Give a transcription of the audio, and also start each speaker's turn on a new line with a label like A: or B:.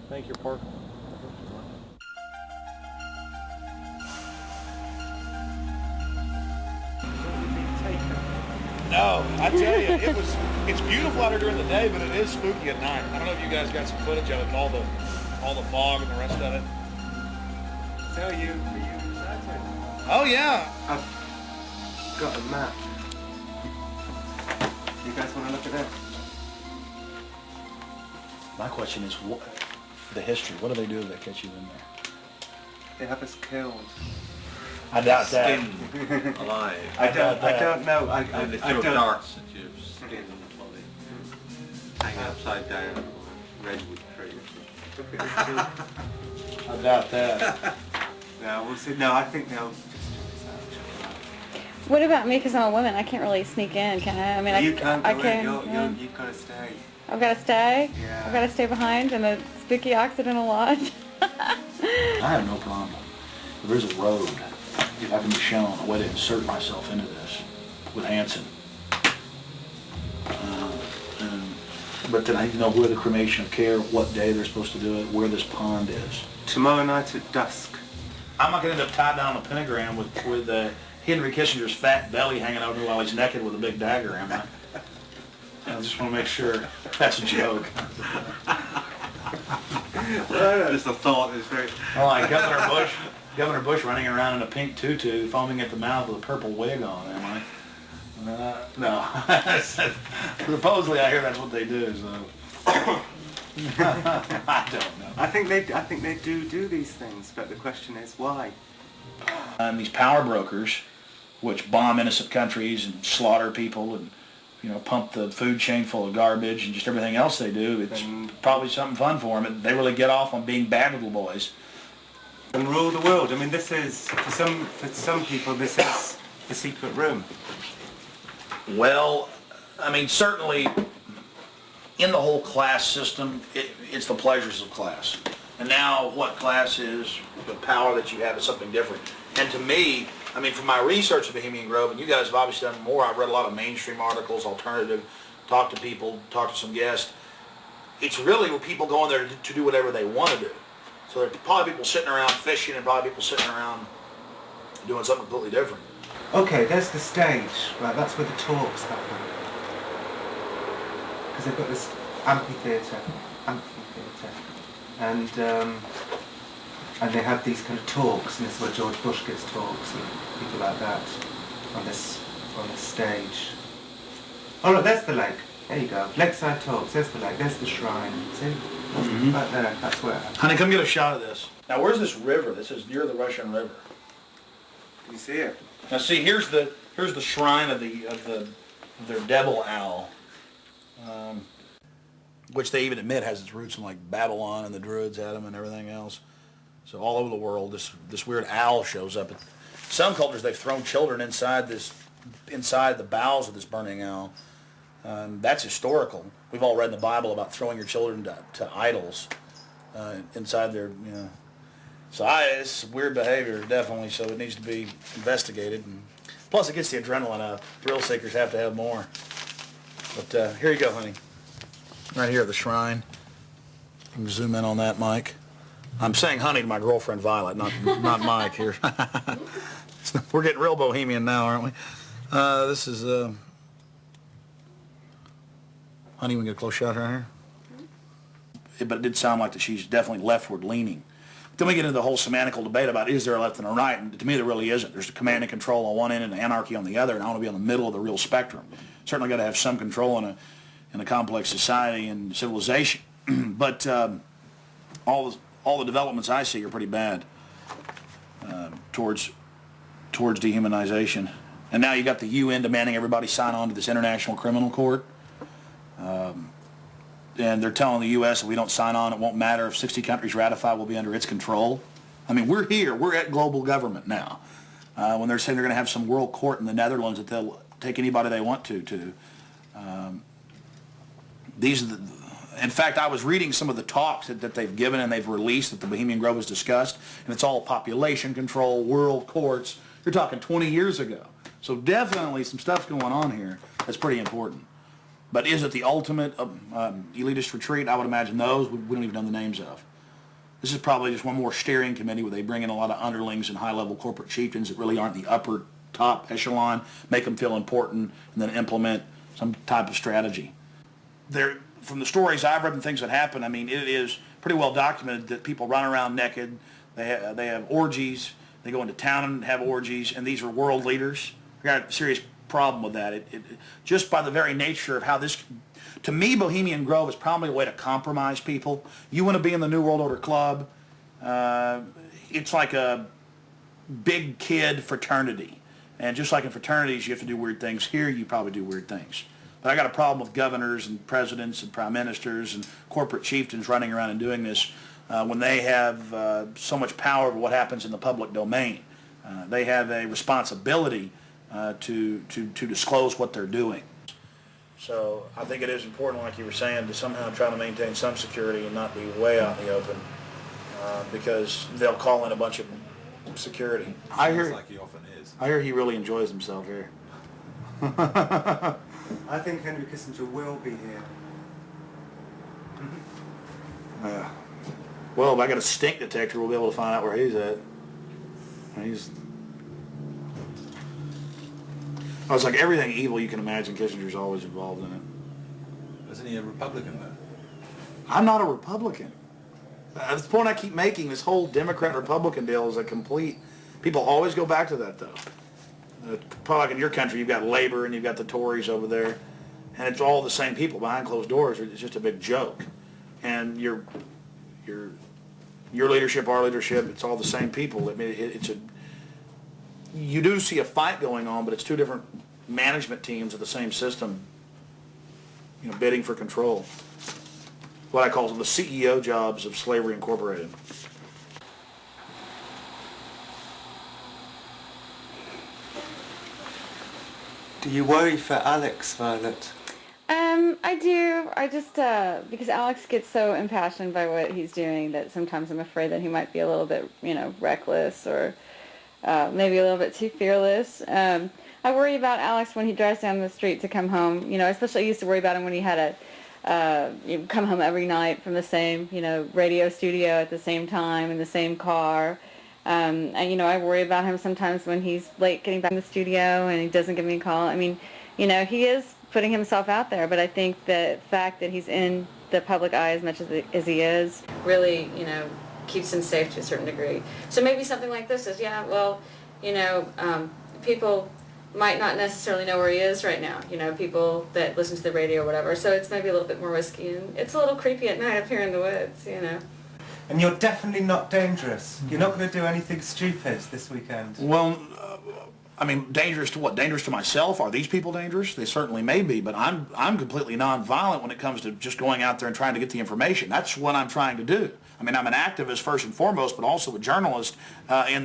A: Thank you, Park. No, I tell you, it's beautiful out here during the day, but it is spooky at night. I don't know if you guys got some footage of it, all the fog and the rest of it.
B: So you excited?
A: Oh yeah.
B: I've got a map. You guys want to look at that?
C: My question is, what, the history, what do they do if they catch you in there?
B: They have us killed.
C: I doubt that.
D: Skinned alive.
B: I don't know. I
D: throw
B: don't.
D: darts at your skin and body. Hang upside down on a redwood tree.
C: I doubt that.
B: No, we'll see. No, I think they'll just
E: What about me? Because I'm a woman, I can't really sneak in, can I? I mean,
B: you can't go
E: I can.
B: in. You've got to stay.
E: I've got to stay.
B: Yeah.
E: I've got to stay behind in the spooky Occidental Lodge.
C: I have no problem. If there's a road, if I can be shown a way to insert myself into this with Hanson. But then I need to know where the cremation of care, what day they're supposed to do it, where this pond is.
B: Tomorrow night at dusk.
C: I'm not going to end up tied down on a pentagram with Henry Kissinger's fat belly hanging over while he's naked with a big dagger, am I? I just want to make sure that's a joke.
B: Just a thought is very...
C: Oh, like Governor Bush running around in a pink tutu, foaming at the mouth with a purple wig on, am I? No. Supposedly I hear that's what they do, so... I don't know.
B: I think they do these things, but the question is why?
C: And these power brokers, which bomb innocent countries and slaughter people and, you know, pump the food chain full of garbage and just everything else they do, it's probably something fun for them. They really get off on being bad little boys.
B: And rule the world. I mean, this is, for some people, this is the secret room.
C: Well, I mean, certainly in the whole class system, it's the pleasures of class. And now what class is, the power that you have is something different. And to me, I mean, from my research of Bohemian Grove, and you guys have obviously done more, I've read a lot of mainstream articles, alternative, talked to people, talked to some guests. It's really where people go in there to do whatever they want to do. So there are probably people sitting around fishing and probably people sitting around doing something completely different.
B: Okay, there's the stage. Right, that's where the talks happen. Because they've got this amphitheatre, and they have these kind of talks, and this is where George Bush gives talks and people like that on this stage. Oh look, there's the lake. There you go. Lakeside talks. There's the lake. There's the shrine. See? Right there. That's where.
C: Honey, come get a shot of this. Now, where's this river? This is near the Russian River.
B: Can you see it?
C: Now, see, here's the shrine of their devil owl, which they even admit has its roots in like Babylon and the Druids had them and everything else. So all over the world, this weird owl shows up. In some cultures, they've thrown children inside the bowels of this burning owl. That's historical. We've all read in the Bible about throwing your children to idols inside their, you know. So it's weird behavior, definitely, so it needs to be investigated. And plus, it gets the adrenaline up. Thrill seekers have to have more. But here you go, honey. Right here at the shrine. You can zoom in on that, Mike. I'm saying honey to my girlfriend, Violet, not Mike here. We're getting real Bohemian now, aren't we? This is... Honey, we can get a close shot right here. But it did sound like that she's definitely leftward leaning. Then we get into the whole semantical debate about is there a left and a right, and to me there really isn't. There's command and control on one end and anarchy on the other, and I want to be on the middle of the real spectrum. Certainly got to have some control in a complex society and civilization. But all the developments I see are pretty bad towards dehumanization. And now you got the UN demanding everybody sign on to this International Criminal Court. And they're telling the U.S. if we don't sign on, it won't matter. If 60 countries ratify, we'll be under its control. I mean, we're here. We're at global government now. When they're saying they're going to have some world court in the Netherlands that they'll take anybody they want to. These are in fact, I was reading some of the talks that they've given and they've released that the Bohemian Grove was discussed, and it's all population control, world courts. You're talking 20 years ago. So definitely some stuff's going on here that's pretty important. But is it the ultimate elitist retreat? I would imagine those we don't even know the names of. This is probably just one more steering committee where they bring in a lot of underlings and high-level corporate chieftains that really aren't the upper top echelon, make them feel important, and then implement some type of strategy. From the stories I've read and things that happen, I mean, it is pretty well documented that people run around naked. They have orgies. They go into town and have orgies, and these are world leaders. I got a serious problem with that. Just by the very nature of how this, to me, Bohemian Grove is probably a way to compromise people. You want to be in the New World Order Club. It's like a big kid fraternity. And just like in fraternities, you have to do weird things. Here, you probably do weird things. But I got a problem with governors and presidents and prime ministers and corporate chieftains running around and doing this when they have so much power over what happens in the public domain. They have a responsibility to disclose what they're doing. So I think it is important, like you were saying, to somehow try to maintain some security and not be way out in the open because they'll call in a bunch of security.
F: Sounds like he often is.
C: I hear he really enjoys himself here.
B: I think Henry Kissinger will be here.
C: Well, if I got a stink detector, we'll be able to find out where he's at. I was like, everything evil you can imagine, Kissinger's always involved in it.
F: Isn't he a Republican though?
C: I'm not a Republican. That's the point I keep making. This whole Democrat-Republican deal is a complete... People always go back to that, though. Probably like in your country, you've got Labor and you've got the Tories over there, and it's all the same people behind closed doors. It's just a big joke. And your leadership, our leadership, it's all the same people. I mean, you do see a fight going on, but it's two different management teams of the same system, bidding for control. What I call the CEO jobs of Slavery Incorporated.
B: Do you worry for Alex, Violet?
E: I do. I just, because Alex gets so impassioned by what he's doing that sometimes I'm afraid that he might be a little bit, reckless or maybe a little bit too fearless. I worry about Alex when he drives down the street to come home. Especially I used to worry about him when he had come home every night from the same, radio studio at the same time in the same car. And, I worry about him sometimes when he's late getting back in the studio and he doesn't give me a call. I mean, he is putting himself out there, but I think the fact that he's in the public eye as much as he is really, keeps him safe to a certain degree. So maybe something like this is, people might not necessarily know where he is right now, people that listen to the radio or whatever. So it's maybe a little bit more risky, and it's a little creepy at night up here in the woods,
B: And you're definitely not dangerous. You're not going to do anything stupid this weekend.
C: Well, dangerous to what? Dangerous to myself? Are these people dangerous? They certainly may be, but I'm completely nonviolent when it comes to just going out there and trying to get the information. That's what I'm trying to do. I'm an activist first and foremost, but also a journalist in